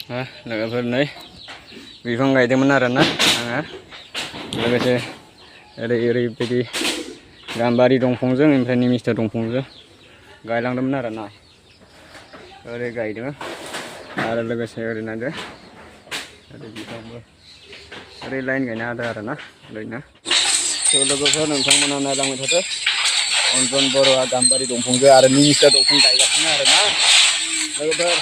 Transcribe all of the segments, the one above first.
लोगोफोर नै बिफां गायदोंमोन आरोना आङो लोगोसे ओरैबायदि गाम्बारि दंफांजों ओमफ्राय निमिस्था दंफांजों गायलांदोंमोन आरोना ओरै गायदों आरो लोगोसे ओरै नायदो ओरै बिफांबो ओरै लाइन गायना होदों आरोना ओरैनो लोगोफोर नोंथांमोना नायलांबाय थादो अनजन बर'आ गाम्बारि दंफांजों आरो निमिस्था दंफां गायगासिनो आरोना लोगोफोर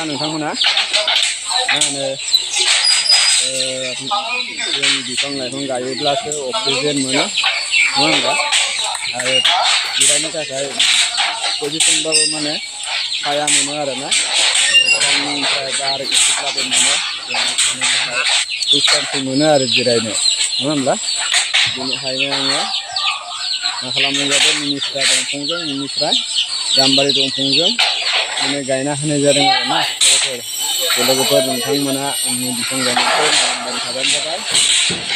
नोंथांमोना मा होनो जों बिफां लाइफां गायोब्लासो अक्सिजेन मोनो नङा होनबा आरो जिरायनो थाखाय पजिसनबाबो माने साया मोनो आरोना बिफांनिफ्राय बार एसेब्लाबो मोनो डिसटेन्सखौ मोनो आरो जिरायनो नङा होनब्ला बेनिखायनो आङो मा खालामनाय जादों निमिस्था दंफांजों बेनिफ्राय गाम्बारि दंफांजों माने गायना होनाय जादों आरोना लोगोफोर नोंथांमोना आंनि बिफां गायनायखौ नायलांबाय थाबानो जाबाय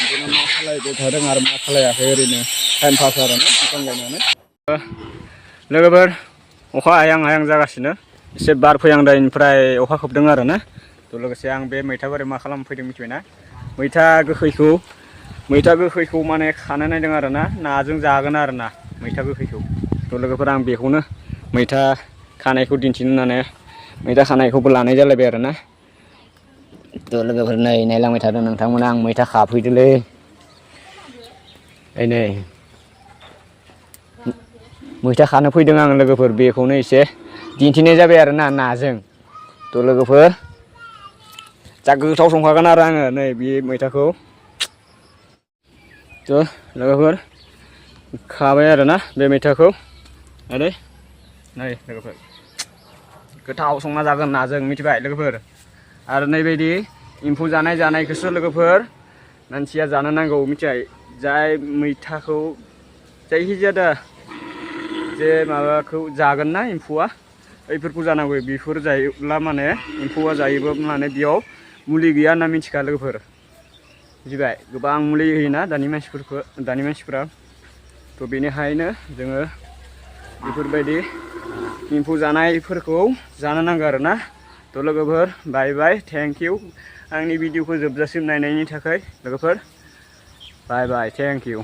बिदिनो मा खालायबाय थादों आरो मा खालायाखै ओरैनो टाइम पास आरोना बिफां गायनानै लोगोफोर अखा हायां हायां जागासिनो एसे बार फैहांनायनिफ्राय अखा खोबदों आरोना थ' लोगोसे आं बे मैथा बारि मा खालामफैदों मिथिबायना मैथा गोखैखौ माने खानो नायदों आरोना नाजों जागोन आरोना मैथा गोखैखौ थ' लोगोफोर आं बेखौनो मैथा खानायखौ दिन्थिनो होननानै मैथा खानायखौबो लानाय जालायबाय आरोना थ' लोगोफोर नै नायलांबाय थादों नोंथांमोना आं मैथा खाफैदोलै नै मैथा खानो फैदों आं लोगोफोर बेखौनो एसे दिन्थिनाय जाबाय आरोना नाजों थ' लोगोफोर जा गोथाव संखागोन आरो आङो नै बे मैथाखौ थ' लोगोफोर खाबाय आरोना बे मैथाखौ आरो नै लोगोफोर गोथाव संना जागोन नाजों मिथिबाय लोगोफोर आरो नैबायदि एम्फौ जानायखौसो लोगोफोर मानसिया जानो नांगौ मिथिबाय जाय मैथाखौ जायखिजाया जे माबाखौ जागोन ना एम्फौआ बेफोरखौ जानांगौ बेफोर जायोब्ला माने एम्फौआ जायोबा माने बेयाव मुलि गैया होनना मिथिखा लोगोफोर मिथिबाय गोबां मुलि होयोना दानि मानसिफोरा थ' बेनिखायनो जोङो बेफोरबायदि एम्फौ जानायफोरखौ जानो नांगौ आरोना थ' लोगोफोर बाय बाय थेंक इउ आंनि भिडिअखौ जोबजासिम नायनायनि थाखाय लोगोफोर बाय बाय थेंक इउ